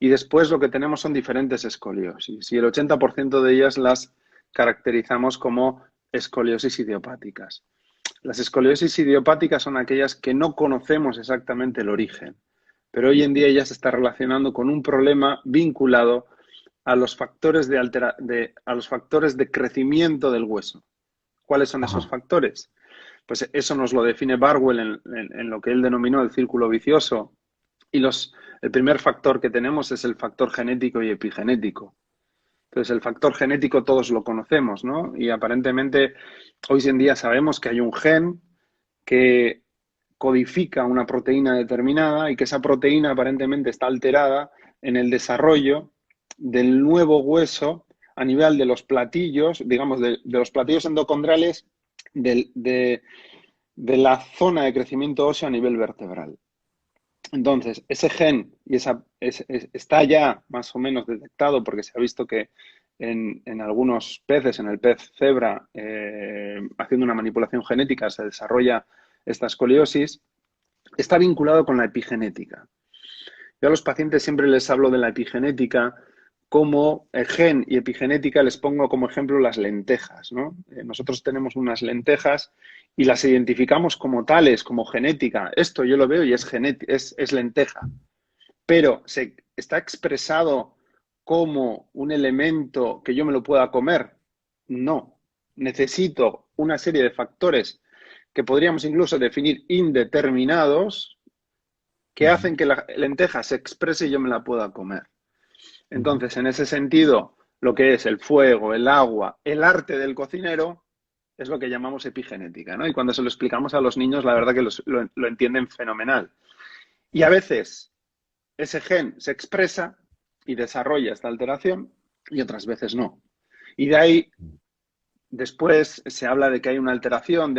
Y después lo que tenemos son diferentes escoliosis. Y el 80% de ellas las caracterizamos como escoliosis idiopáticas. Las escoliosis idiopáticas son aquellas que no conocemos exactamente el origen, pero hoy en día ya se está relacionando con un problema vinculado a los factores a los factores de crecimiento del hueso. ¿Cuáles son esos Ajá. factores? Pues eso nos lo define Barwell en lo que él denominó el círculo vicioso. Y el primer factor que tenemos es el factor genético y epigenético. Entonces, el factor genético todos lo conocemos, ¿no? Y aparentemente hoy en día sabemos que hay un gen que codifica una proteína determinada y que esa proteína aparentemente está alterada en el desarrollo del nuevo hueso a nivel de los platillos, digamos, de los platillos endocondrales de la zona de crecimiento óseo a nivel vertebral. Entonces, ese gen está ya más o menos detectado porque se ha visto que en algunos peces, en el pez cebra, haciendo una manipulación genética, se desarrolla esta escoliosis, está vinculado con la epigenética. Yo a los pacientes siempre les hablo de la epigenética como gen y epigenética les pongo como ejemplo las lentejas, ¿no? Nosotros tenemos unas lentejas y las identificamos como tales, como genética. Esto yo lo veo y es lenteja, pero está expresado como un elemento que yo me lo pueda comer. No. Necesito una serie de factores que podríamos incluso definir indeterminados que Ujú, hacen que la lenteja se exprese y yo me la pueda comer. ujú. Entonces, en ese sentido, lo que es el fuego, el agua, el arte del cocinero, es lo que llamamos epigenética, ¿no? Y cuando se lo explicamos a los niños, la verdad que lo entienden fenomenal. Y a veces ese gen se expresa y desarrolla esta alteración y otras veces no. Y de ahí después se habla de que hay una alteración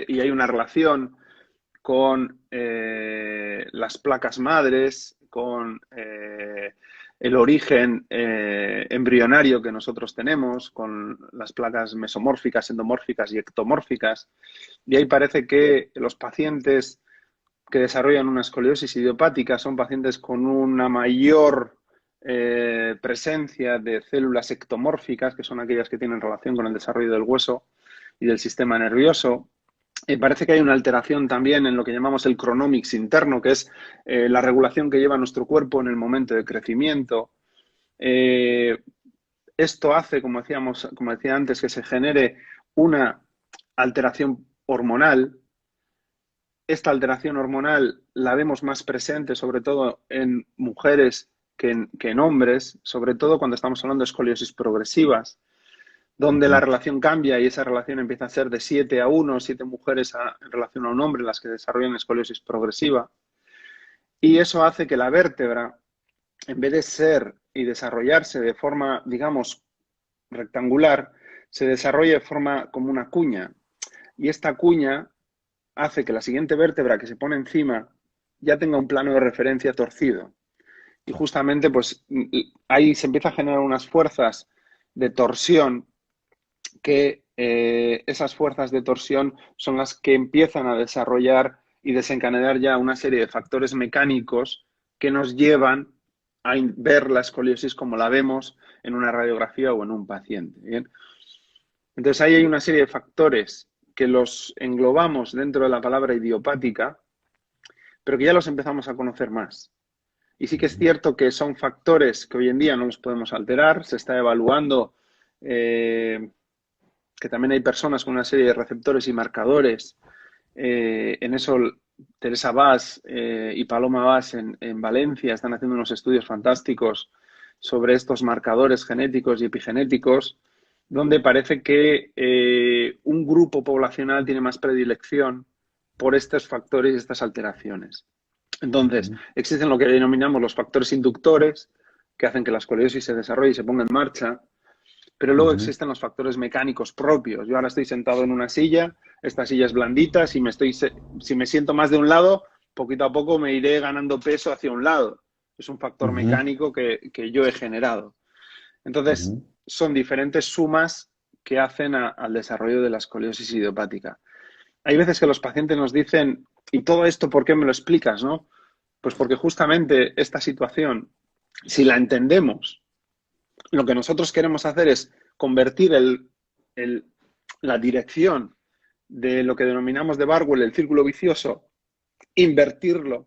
y hay una relación con las placas madres, con el origen embrionario que nosotros tenemos, con las placas mesomórficas, endomórficas y ectomórficas. Y ahí parece que los pacientes que desarrollan una escoliosis idiopática son pacientes con una mayor presencia de células ectomórficas, que son aquellas que tienen relación con el desarrollo del hueso y del sistema nervioso. Parece que hay una alteración también en lo que llamamos el chronomics interno, que es la regulación que lleva nuestro cuerpo en el momento de crecimiento. Eh, Esto hace, como decía antes, que se genere una alteración hormonal. Esta alteración hormonal la vemos más presente, sobre todo en mujeres que en hombres, sobre todo cuando estamos hablando de escoliosis progresivas, donde la Ujú. relación cambia y esa relación empieza a ser de 7 a 1, 7 mujeres en relación a un hombre, las que desarrollan escoliosis progresiva. Y eso hace que la vértebra, en vez de ser y desarrollarse de forma, digamos, rectangular, se desarrolle de forma como una cuña. Y esta cuña hace que la siguiente vértebra que se pone encima ya tenga un plano de referencia torcido. Y justamente, pues ahí se empieza a generar unas fuerzas de torsión que esas fuerzas de torsión son las que empiezan a desarrollar y desencadenar ya una serie de factores mecánicos que nos llevan a ver la escoliosis como la vemos en una radiografía o en un paciente. ¿Bien? Entonces ahí hay una serie de factores que los englobamos dentro de la palabra idiopática, pero que ya los empezamos a conocer más. Y sí que es cierto que son factores que hoy en día no los podemos alterar, se está evaluando que también hay personas con una serie de receptores y marcadores. En eso Teresa Vaz y Paloma Vaz en Valencia están haciendo unos estudios fantásticos sobre estos marcadores genéticos y epigenéticos, donde parece que un grupo poblacional tiene más predilección por estos factores y estas alteraciones. Entonces, Ujú. existen lo que denominamos los factores inductores, que hacen que la escoliosis se desarrolle y se ponga en marcha, pero luego Ujú. existen los factores mecánicos propios. Yo ahora estoy sentado en una silla, esta silla es blandita, si me siento más de un lado, poquito a poco me iré ganando peso hacia un lado. Es un factor Ujú. mecánico que yo he generado. Entonces, Ujú. son diferentes sumas que hacen al desarrollo de la escoliosis idiopática. Hay veces que los pacientes nos dicen, ¿y todo esto por qué me lo explicas, no? Pues porque justamente esta situación Si la entendemos, lo que nosotros queremos hacer es convertir el, la dirección de lo que denominamos de Barwell, el círculo vicioso, invertirlo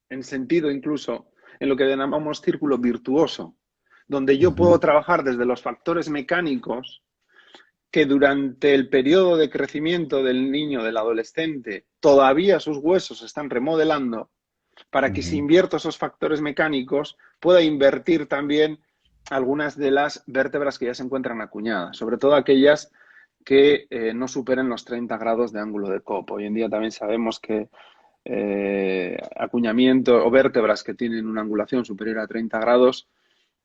en sentido incluso en lo que denominamos círculo virtuoso, donde yo puedo trabajar desde los factores mecánicos que durante el periodo de crecimiento del niño, del adolescente, todavía sus huesos se están remodelando, para que si invierto esos factores mecánicos pueda invertir también algunas de las vértebras que ya se encuentran acuñadas, sobre todo aquellas que no superen los 30 grados de ángulo de Cope. Hoy en día también sabemos que acuñamiento o vértebras que tienen una angulación superior a 30 grados,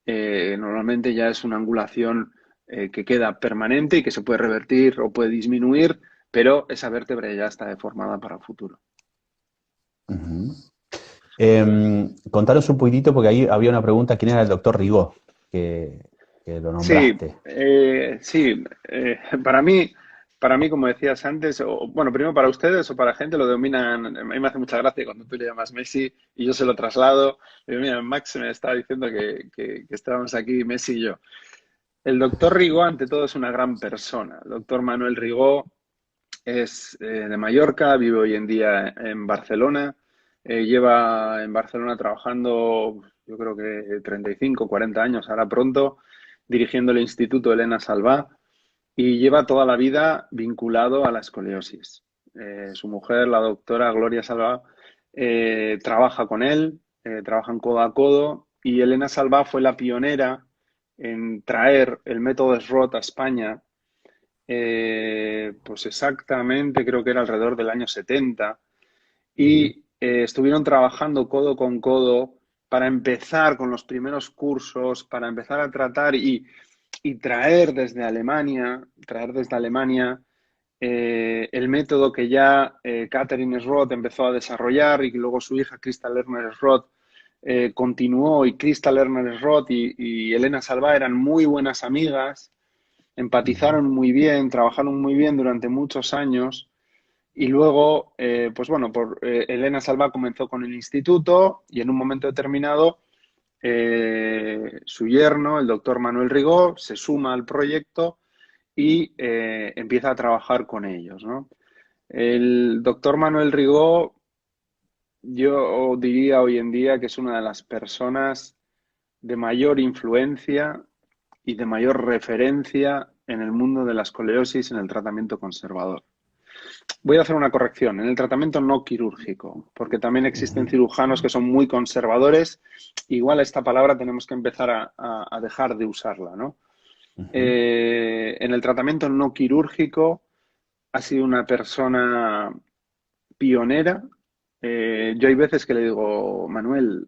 normalmente ya es una angulación que queda permanente y que se puede revertir o puede disminuir, pero esa vértebra ya está deformada para el futuro. Contanos un poquitito, porque ahí había una pregunta, ¿quién era el doctor Rigó? Que lo nombraste. Para mí, como decías antes, bueno, primero para ustedes o para gente lo dominan, a mí me hace mucha gracia cuando tú le llamas Messi y yo se lo traslado. Y mira, Max me estaba diciendo que estábamos aquí, Messi y yo. El doctor Rigó, ante todo, es una gran persona. El doctor Manuel Rigó es de Mallorca, vive hoy en día en Barcelona. Lleva en Barcelona trabajando, yo creo que 35, 40 años, ahora pronto, dirigiendo el Instituto Elena Salvá, y lleva toda la vida vinculado a la escoliosis. Su mujer, la doctora Gloria Salvá, trabaja con él, trabajan codo a codo, y Elena Salvá fue la pionera en traer el método SROT a España, pues exactamente creo que era alrededor del año 70, y estuvieron trabajando codo con codo para empezar con los primeros cursos, para empezar a tratar y traer desde Alemania, el método que ya Catherine Schroth empezó a desarrollar y que luego su hija Christa Lerner Schroth continuó, y Christa Lerner Schroth y Elena Salvá eran muy buenas amigas, empatizaron muy bien, trabajaron muy bien durante muchos años. Y luego, pues bueno, Elena Salvá comenzó con el instituto y en un momento determinado su yerno, el doctor Manuel Rigó, se suma al proyecto y empieza a trabajar con ellos, ¿no? El doctor Manuel Rigó, yo diría hoy en día que es una de las personas de mayor influencia y de mayor referencia en el mundo de la escoliosis en el tratamiento conservador. Voy a hacer una corrección, en el tratamiento no quirúrgico, porque también existen cirujanos que son muy conservadores. Igual esta palabra tenemos que empezar a dejar de usarla, ¿no? En el tratamiento no quirúrgico ha sido una persona pionera. Yo hay veces que le digo, Manuel,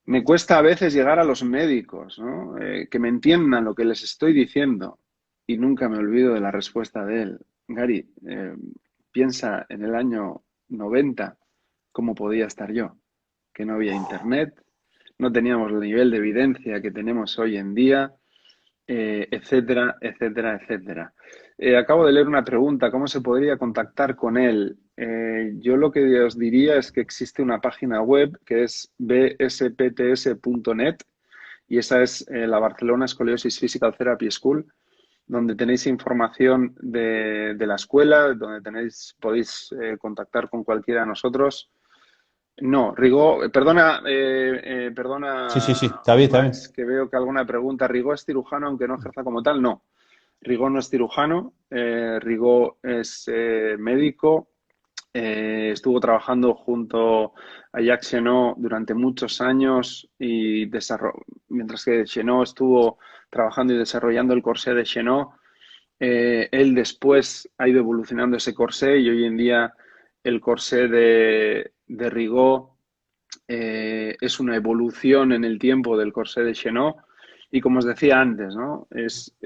me cuesta a veces llegar a los médicos, ¿no? Que me entiendan lo que les estoy diciendo, y nunca me olvido de la respuesta de él. Gary, piensa en el año 90, cómo podía estar yo, que no había internet, no teníamos el nivel de evidencia que tenemos hoy en día, etcétera, etcétera, etcétera. Acabo de leer una pregunta, ¿cómo se podría contactar con él? Yo lo que os diría es que existe una página web que es bspts.net, y esa es la Barcelona Scoliosis Physical Therapy School, donde tenéis información de la escuela, donde podéis contactar con cualquiera de nosotros. No, Rigó, perdona, Sí, sí, sí, perdona, está bien, está bien. Max, que veo que alguna pregunta. ¿Rigó es cirujano aunque no ejerza como tal? No, Rigó no es cirujano, Rigó es médico, estuvo trabajando junto a Jacques Chenot durante muchos años, y mientras que Chenot estuvo trabajando y desarrollando el corsé de Chenot, él después ha ido evolucionando ese corsé, y hoy en día el corsé de Rigó es una evolución en el tiempo del corsé de Chenot, y como os decía antes, ¿no? Es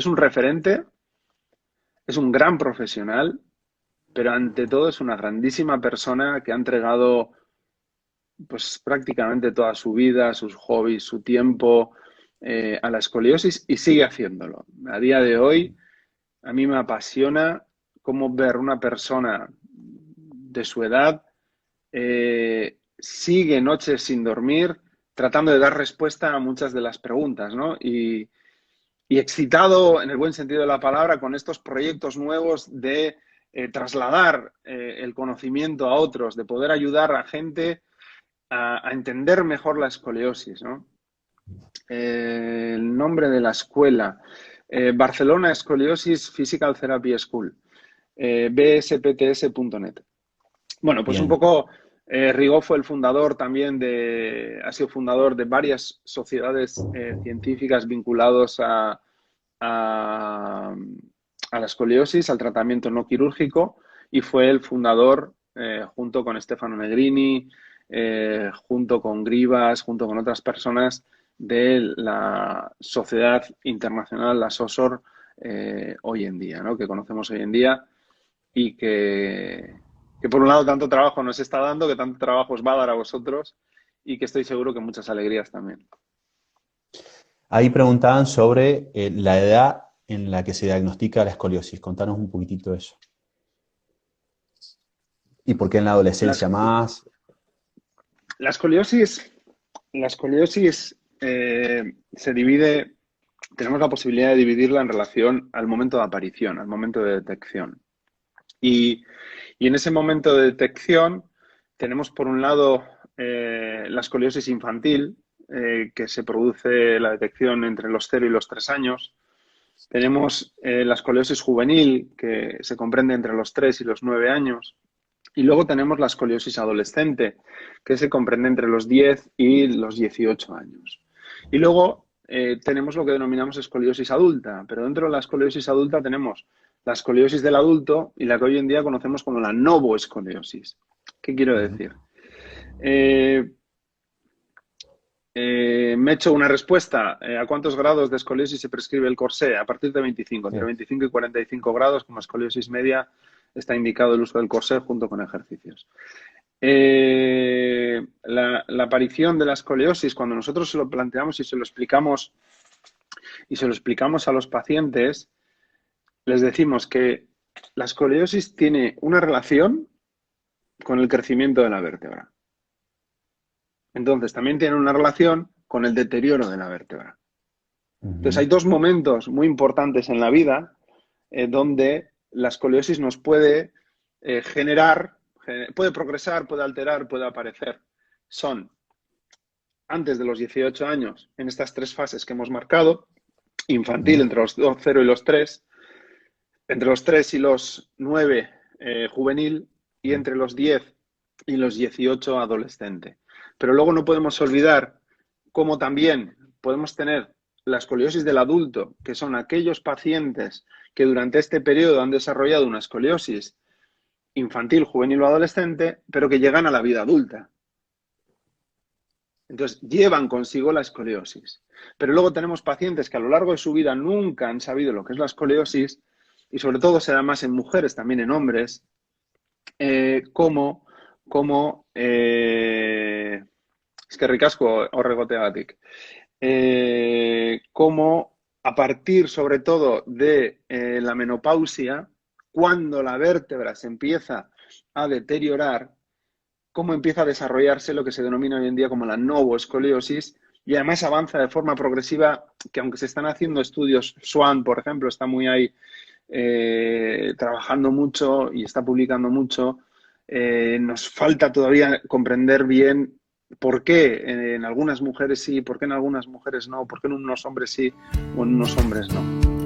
un referente, es un gran profesional, pero ante todo es una grandísima persona que ha entregado pues prácticamente toda su vida, sus hobbies, su tiempo a la escoliosis, y sigue haciéndolo. A día de hoy, a mí me apasiona cómo ver una persona de su edad sigue noches sin dormir tratando de dar respuesta a muchas de las preguntas, ¿no? Y excitado, en el buen sentido de la palabra, con estos proyectos nuevos de trasladar el conocimiento a otros, de poder ayudar a gente a entender mejor la escoliosis, ¿no? El nombre de la escuela, Barcelona Scoliosis Physical Therapy School, bspts.net. Bueno, pues Bien. un poco Rigaud fue el fundador también ha sido fundador de varias sociedades científicas vinculados a la escoliosis, al tratamiento no quirúrgico, y fue el fundador, junto con Stefano Negrini, junto con Grivas, junto con otras personas, de la Sociedad Internacional, la SOSOR, hoy en día, ¿no? Que conocemos hoy en día y que por un lado tanto trabajo nos está dando, que tanto trabajo os va a dar a vosotros y que estoy seguro que muchas alegrías también. Ahí preguntaban sobre la edad en la que se diagnostica la escoliosis. Contanos un poquitito de eso. ¿Y por qué en la adolescencia más? La escoliosis se divide, tenemos la posibilidad de dividirla en relación al momento de aparición, al momento de detección. Y en ese momento de detección tenemos, por un lado, la escoliosis infantil, que se produce la detección entre los 0 y los 3 años. Tenemos la escoliosis juvenil, que se comprende entre los 3 y los 9 años. Y luego tenemos la escoliosis adolescente, que se comprende entre los 10 y los 18 años. Y luego tenemos lo que denominamos escoliosis adulta, pero dentro de la escoliosis adulta tenemos la escoliosis del adulto y la que hoy en día conocemos como la novoescoliosis. ¿Qué quiero decir? Me he hecho una respuesta. ¿A cuántos grados de escoliosis se prescribe el corsé? A partir de 25. Entre 25 y 45 grados, como escoliosis media, está indicado el uso del corsé junto con ejercicios. La aparición de la escoliosis, cuando nosotros se lo planteamos y se lo explicamos a los pacientes, les decimos que la escoliosis tiene una relación con el crecimiento de la vértebra. Entonces, también tiene una relación con el deterioro de la vértebra. Entonces, hay dos momentos muy importantes en la vida donde la escoliosis nos puede generar, puede progresar, puede alterar, puede aparecer. Son antes de los 18 años, en estas tres fases que hemos marcado, infantil entre los 0 y los 3, entre los 3 y los 9, juvenil, y entre los 10 y los 18, adolescente. Pero luego no podemos olvidar cómo también podemos tener la escoliosis del adulto, que son aquellos pacientes que durante este periodo han desarrollado una escoliosis infantil, juvenil o adolescente, pero que llegan a la vida adulta. Entonces, llevan consigo la escoliosis. Pero luego tenemos pacientes que a lo largo de su vida nunca han sabido lo que es la escoliosis, y sobre todo se da más en mujeres, también en hombres, es que ricasco horregoteagatik, como a partir sobre todo de la menopausia, cuando la vértebra se empieza a deteriorar, cómo empieza a desarrollarse lo que se denomina hoy en día como la novoescoliosis, y además avanza de forma progresiva, que aunque se están haciendo estudios, Swan, por ejemplo, está muy ahí trabajando mucho y está publicando mucho, nos falta todavía comprender bien por qué en algunas mujeres sí, por qué en algunas mujeres no, por qué en unos hombres sí o en unos hombres no.